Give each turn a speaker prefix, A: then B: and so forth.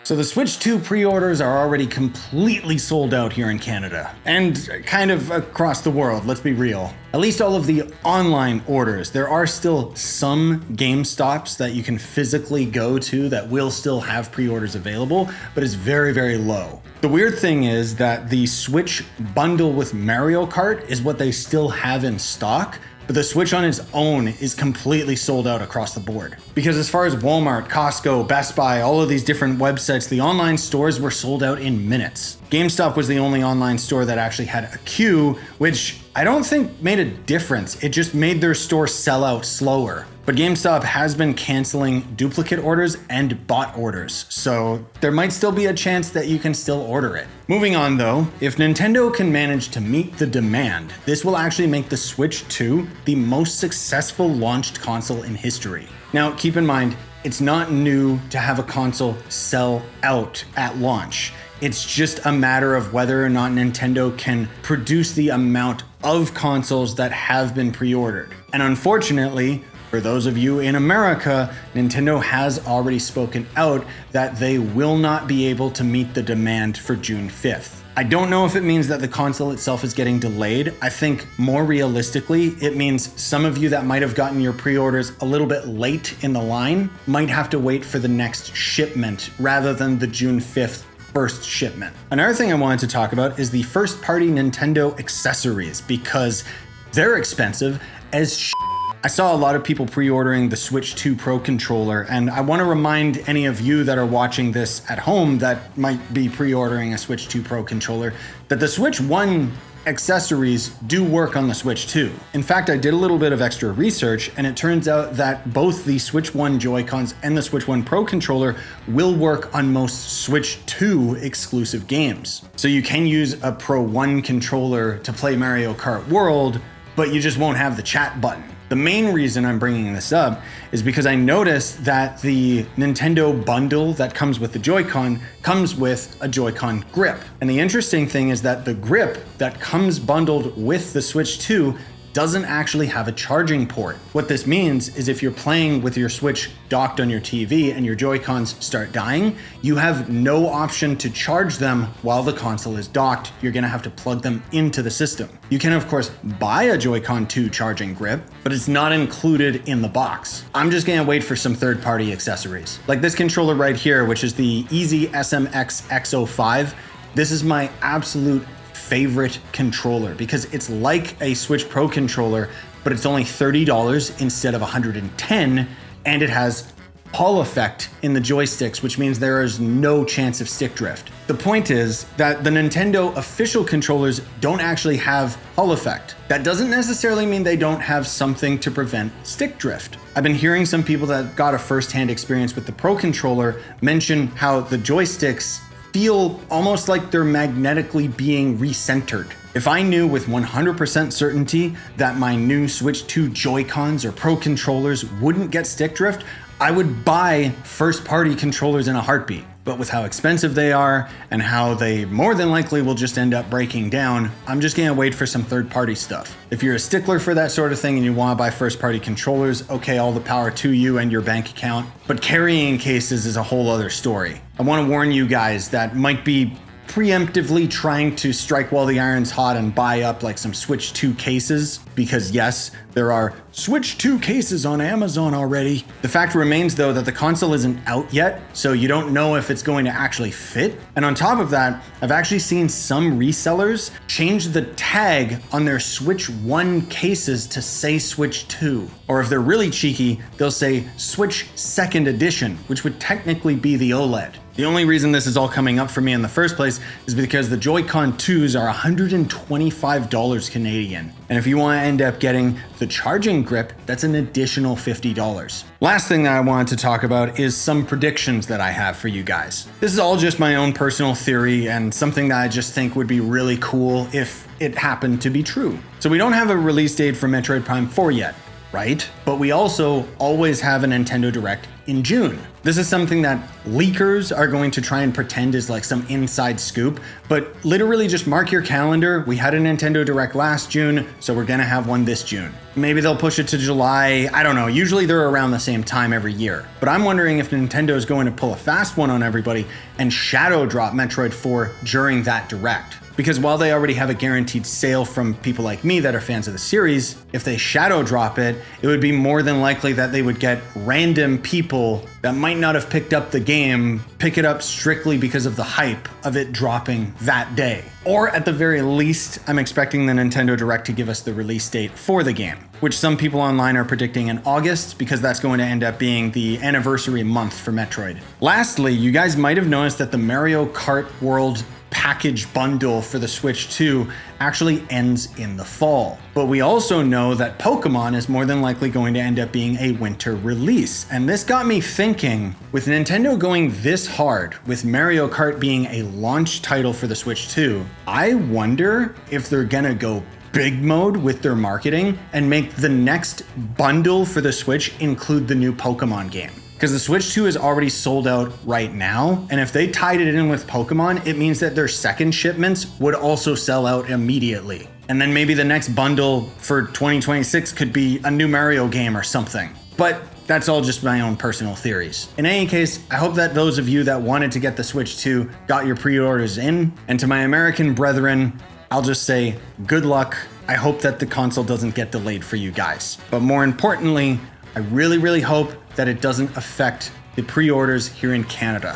A: So the Switch 2 pre-orders are already completely sold out here in Canada, and kind of across the world, let's be real. At least all of the online orders. There are still some GameStops that you can physically go to that will still have pre-orders available, but it's very, very low. The weird thing is that the Switch bundle with Mario Kart is what they still have in stock, but the Switch on its own is completely sold out across the board. Because as far as Walmart, Costco, Best Buy, all of these different websites, the online stores were sold out in minutes. GameStop was the only online store that actually had a queue, which I don't think made a difference. It just made their store sell out slower. But GameStop has been canceling duplicate orders and bot orders, so there might still be a chance that you can still order it. Moving on though, if Nintendo can manage to meet the demand, this will actually make the Switch 2 the most successful launched console in history. Now, keep in mind, it's not new to have a console sell out at launch. It's just a matter of whether or not Nintendo can produce the amount of consoles that have been pre-ordered. And unfortunately, for those of you in America, Nintendo has already spoken out that they will not be able to meet the demand for June 5th. I don't know if it means that the console itself is getting delayed. I think more realistically, it means some of you that might have gotten your pre-orders a little bit late in the line might have to wait for the next shipment rather than the June 5th first shipment. Another thing I wanted to talk about is the first-party Nintendo accessories, because they're expensive as shit. I saw a lot of people pre-ordering the Switch 2 Pro controller, and I want to remind any of you that are watching this at home that might be pre-ordering a Switch 2 Pro controller that the Switch 1 accessories do work on the Switch 2. In fact, I did a little bit of extra research, and it turns out that both the Switch 1 Joy-Cons and the Switch 1 Pro controller will work on most Switch 2 exclusive games. So you can use a Pro 1 controller to play Mario Kart World, but you just won't have the chat button. The main reason I'm bringing this up is because I noticed that the Nintendo bundle that comes with the Joy-Con comes with a Joy-Con grip. And the interesting thing is that the grip that comes bundled with the Switch 2 doesn't actually have a charging port. What this means is if you're playing with your Switch docked on your TV and your Joy-Cons start dying, you have no option to charge them while the console is docked. You're gonna have to plug them into the system. You can of course buy a Joy-Con 2 charging grip, but it's not included in the box. I'm just gonna wait for some third-party accessories. Like this controller right here, which is the Easy SMX X05. This is my absolute favorite controller because it's like a Switch Pro controller, but it's only $30 instead of $110, and it has Hall effect in the joysticks, which means there is no chance of stick drift. The point is that the Nintendo official controllers don't actually have Hall effect. That doesn't necessarily mean they don't have something to prevent stick drift. I've been hearing some people that got a first-hand experience with the Pro controller mention how the joysticks feel almost like they're magnetically being recentered. If I knew with 100% certainty that my new Switch 2 Joy-Cons or Pro controllers wouldn't get stick drift, I would buy first-party controllers in a heartbeat. But with how expensive they are and how they more than likely will just end up breaking down, I'm just gonna wait for some third-party stuff. If you're a stickler for that sort of thing and you wanna buy first-party controllers, okay, all the power to you and your bank account. But carrying cases is a whole other story. I wanna warn you guys that might be preemptively trying to strike while the iron's hot and buy up like some Switch 2 cases, because yes, there are Switch 2 cases on Amazon already. The fact remains though that the console isn't out yet, so you don't know if it's going to actually fit. And on top of that, I've actually seen some resellers change the tag on their Switch 1 cases to say Switch 2. Or if they're really cheeky, they'll say Switch 2nd edition, which would technically be the OLED. The only reason this is all coming up for me in the first place is because the Joy-Con 2s are $125 Canadian. And if you want to end up getting the charging grip, that's an additional $50. Last thing that I wanted to talk about is some predictions that I have for you guys. This is all just my own personal theory and something that I just think would be really cool if it happened to be true. So we don't have a release date for Metroid Prime 4 yet. right? But we also always have a Nintendo Direct in June. This is something that leakers are going to try and pretend is like some inside scoop, but literally just mark your calendar. We had a Nintendo Direct last June, so we're gonna have one this June. Maybe they'll push it to July, I don't know. Usually they're around the same time every year. But I'm wondering if Nintendo is going to pull a fast one on everybody and shadow drop Metroid 4 during that Direct. Because while they already have a guaranteed sale from people like me that are fans of the series, if they shadow drop it, it would be more than likely that they would get random people that might not have picked up the game pick it up strictly because of the hype of it dropping that day. Or at the very least, I'm expecting the Nintendo Direct to give us the release date for the game, which some people online are predicting in August because that's going to end up being the anniversary month for Metroid. Lastly, you guys might have noticed that the Mario Kart World package bundle for the Switch 2 actually ends in the fall. But we also know that Pokemon is more than likely going to end up being a winter release. And this got me thinking, with Nintendo going this hard, with Mario Kart being a launch title for the Switch 2, I wonder if they're gonna go big mode with their marketing and make the next bundle for the Switch include the new Pokemon game. Because the Switch 2 is already sold out right now, and if they tied it in with Pokemon, it means that their second shipments would also sell out immediately. And then maybe the next bundle for 2026 could be a new Mario game or something. But that's all just my own personal theories. In any case, I hope that those of you that wanted to get the Switch 2 got your pre-orders in. And to my American brethren, I'll just say good luck. I hope that the console doesn't get delayed for you guys. But more importantly, I really hope that it doesn't affect the pre-orders here in Canada.